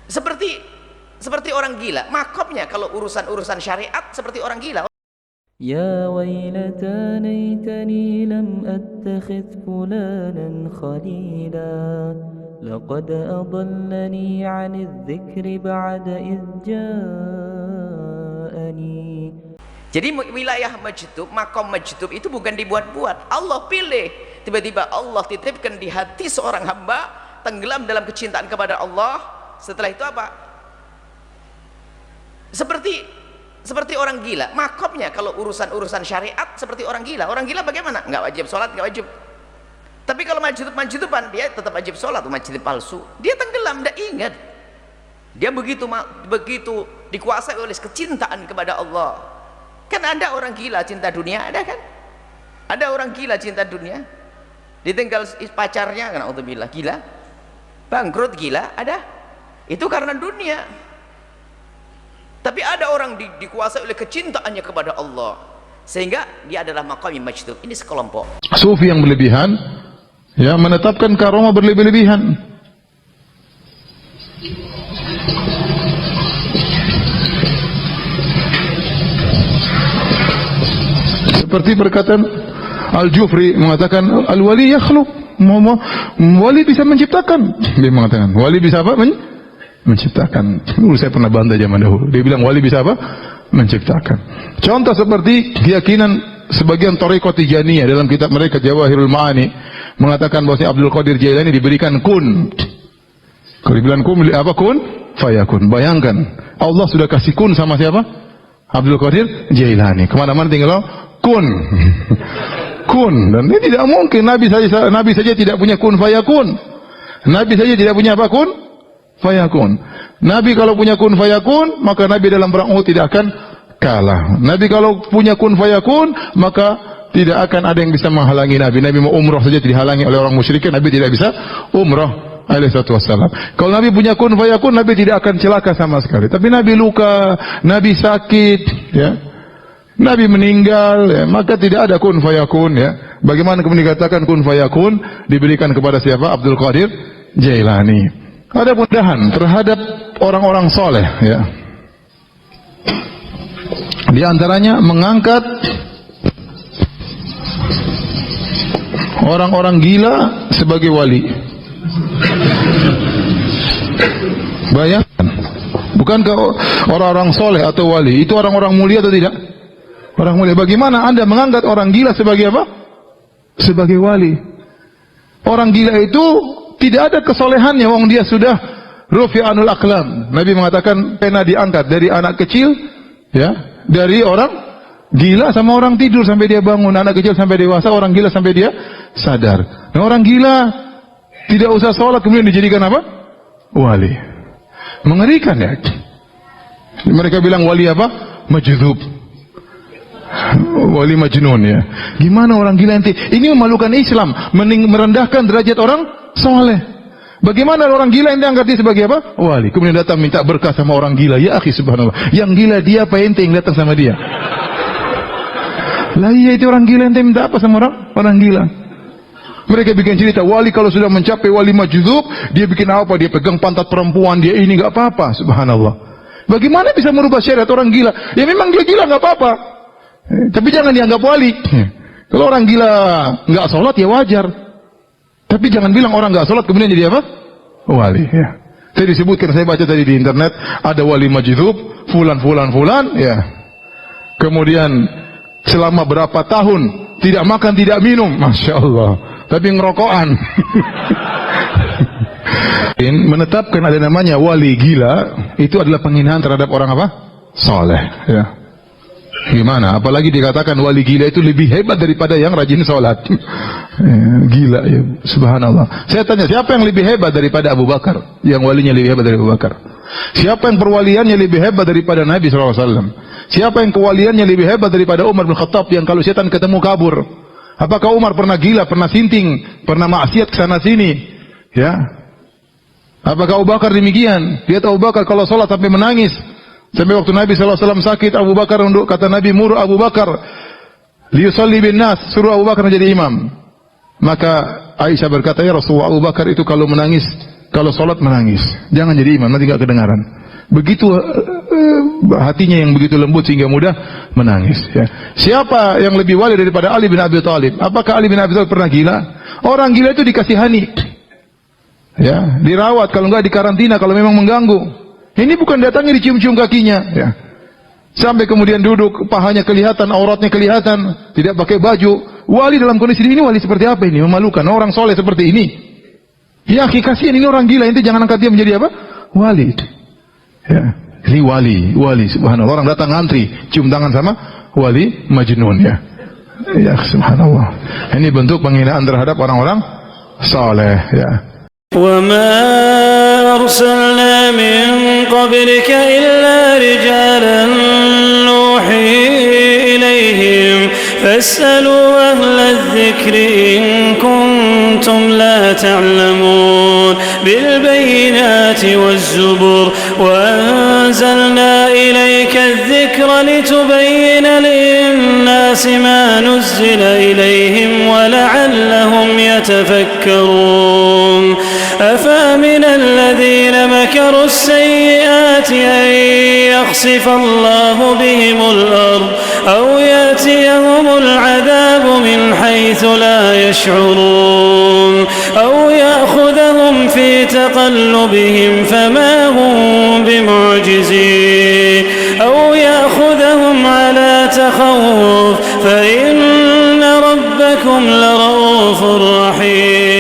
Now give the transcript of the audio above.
Seperti orang gila. Makomnya kalau urusan syariat seperti orang gila. يا ويلتى ليتني لم أتخذ فلانا خليلا لقد أضلني عن الذكر بعد إذ جاءني. Jadi wilayah majdub, makom majdub itu bukan dibuat-buat. Allah pilih. Tiba-tiba Allah titipkan di hati seorang hamba, tenggelam dalam kecintaan kepada Allah. Setelah itu apa? Seperti orang gila. Makomnya kalau urusan syariat seperti orang gila. Orang gila bagaimana? Nggak wajib sholat, nggak wajib. Tapi kalau majduban dia tetap wajib sholat. Majdub palsu, dia tenggelam, tidak ingat. Dia begitu dikuasai oleh kecintaan kepada Allah. Kan ada orang gila cinta dunia, ada kan? Ada orang gila cinta dunia, ditinggal pacarnya, karena alhamdulillah gila, bangkrut gila, ada. Itu karena dunia. Tapi ada orang dikuasai oleh kecintaannya kepada Allah, sehingga dia adalah maqam majdub. Ini sekelompok. Sufi yang berlebihan, ya, menetapkan karomah berlebih-lebihan. Seperti perkataan Al-Jufri mengatakan al-wali yakhluq, wali bisa menciptakan. Dia mengatakan wali bisa apa? Menciptakan. Dulu saya pernah bantah zaman dahulu. Dia bilang wali bisa apa? Menciptakan. Contoh seperti keyakinan sebagian thariqah Tijaniyah dalam kitab mereka Jawahirul Ma'ani mengatakan bahwa Abdul Qadir Jailani diberikan kun. Kalau dibilang kun, apa kun? Fayakun. Bayangkan, Allah sudah kasih kun sama siapa? Abdul Qadir Jailani. Kemana-mana tinggal kun. Kun. Dan ini tidak mungkin. Nabi saja tidak punya kun fayakun. Nabi saja tidak punya apa kun? Fayakun. Nabi kalau punya kun fayakun, maka Nabi dalam perang Uhud tidak akan kalah. Nabi kalau punya kun fayakun, maka tidak akan ada yang bisa menghalangi Nabi. Nabi mau umrah saja dihalangi oleh orang musyrikin, Nabi tidak bisa umrah. Alaihissalam. Kalau Nabi punya kun fayakun, Nabi tidak akan celaka sama sekali. Tapi Nabi luka, Nabi sakit, ya, Nabi meninggal, ya, maka tidak ada kun fayakun, ya. Bagaimana kemudian dikatakan kun fayakun diberikan kepada siapa? Abdul Qadir Jailani. Ada mudahan terhadap orang-orang soleh, ya. Di antaranya mengangkat orang-orang gila sebagai wali. Bayangkan, bukankah orang-orang soleh atau wali itu orang-orang mulia atau tidak? Orang mulia. Bagaimana Anda mengangkat orang gila sebagai apa? Sebagai wali. Orang gila itu tidak ada kesolehannya, wong dia sudah rufi'anul aqlam. Nabi mengatakan pena diangkat dari anak kecil, ya, dari orang gila sama orang tidur sampai dia bangun, anak kecil sampai dewasa, orang gila sampai dia sadar. Nah, orang gila tidak usah sholat kemudian dijadikan apa? Wali. Mengerikan, ya. Mereka bilang wali apa? Majdub. Wali majnun, ya. Gimana orang gila nanti? Ini memalukan Islam, merendahkan derajat orang soleh. Bagaimana orang gila yang diangkat dia sebagai apa? Wali. Kemudian datang minta berkah sama orang gila. Ya akhi, subhanallah. Yang gila dia apa ente yang datang sama dia? Lah iya, itu orang gila, ente minta apa sama orang gila? Mereka bikin cerita, wali kalau sudah mencapai wali majdub, dia bikin apa? Dia pegang pantat perempuan, dia ini enggak apa-apa, subhanallah. Bagaimana bisa merubah syariat orang gila? Ya memang dia gila enggak apa-apa. Tapi jangan dianggap wali. Kalau orang gila enggak sholat ya wajar. Tapi jangan bilang orang enggak sholat kemudian jadi apa? Wali, ya. Saya disebutkan, saya baca tadi di internet, ada wali majdub, fulan, ya. Kemudian selama berapa tahun tidak makan, tidak minum, masya Allah. Tapi ngerokokan. Menetapkan ada namanya wali gila, itu adalah penghinaan terhadap orang apa? Soleh, ya. Gimana? Apalagi dikatakan wali gila itu lebih hebat daripada yang rajin sholat. Gila, ya, subhanallah. Saya tanya, siapa yang lebih hebat daripada Abu Bakar? Yang walinya lebih hebat dari Abu Bakar. Siapa yang perwaliannya lebih hebat daripada Nabi SAW? Siapa yang kewaliannya lebih hebat daripada Umar bin Khattab yang kalau setan ketemu kabur? Apakah Umar pernah gila, pernah sinting, pernah maksiat kesana sini? Ya. Apakah Abu Bakar demikian? Lihat Abu Bakar kalau sholat sampai menangis. Sampai waktu Nabi SAW sakit, Abu Bakar kata Nabi, mur Abu Bakar liyusalli bin nas, suruh Abu Bakar menjadi imam. Maka Aisyah berkata, ya Rasulullah, Abu Bakar itu kalau menangis Kalau sholat menangis. Jangan jadi imam, nanti nggak kedengaran. Begitu hatinya yang begitu lembut sehingga mudah menangis. Ya. Siapa yang lebih wali daripada Ali bin Abi Thalib? Apakah Ali bin Abi Thalib pernah gila? Orang gila itu dikasihani, ya, dirawat, kalau enggak dikarantina kalau memang mengganggu. Ini bukan datangnya dicium-cium kakinya, ya. Sampai kemudian duduk, pahanya kelihatan, auratnya kelihatan, tidak pakai baju. Wali dalam kondisi ini wali seperti apa ini? Memalukan. Orang soleh seperti ini. Ya, kasihan ini orang gila. Ini jangan angkat dia menjadi apa? Wali. Ya, ini wali, subhanallah. Orang datang ngantri, cium tangan sama wali majnun, ya. Ya, subhanallah. Ini bentuk penghinaan terhadap orang-orang saleh, ya. وَمَا أَرْسَلْنَا مِنْ قَبْلِكَ إِلَّا رِجَالًا نُوحِي إِلَيْهِمْ فَاسْأَلُوا أَهْلَ الذِّكْرِ إِنْ كُنْتُمْ لَا تَعْلَمُونَ بِالْبَيِّنَاتِ وَالزُّبُرِ وَأَنزَلْنَا إِلَيْكَ الذِّكْرَ لِتُبَيِّنَ لِلنَّاسِ مَا نُزِّلَ إِلَيْهِمْ وَلَعَلَّهُمْ يَتَفَكَّرُونَ أَفَأَمِنَ الَّذِينَ مَكَرُوا السَّيِّئَاتِ أَن يَخْسِفَ اللَّهُ بِهِمُ الْأَرْضَ أَوْ يَأْتِيَهُمُ الْعَذَابُ مِنْ حَيْثُ لَا يَشْعُرُونَ أَوْ يَأْخُذَهُمْ فِي تَقَلُّبِهِمْ فَمَا هُمْ بِمُعْجِزِينَ أَوْ يَأْخُذَهُمْ عَلَى تَخَوُّفٍ فَإِنَّ رَبَّكُمْ لَرَءُوفٌ رَحِيمٌ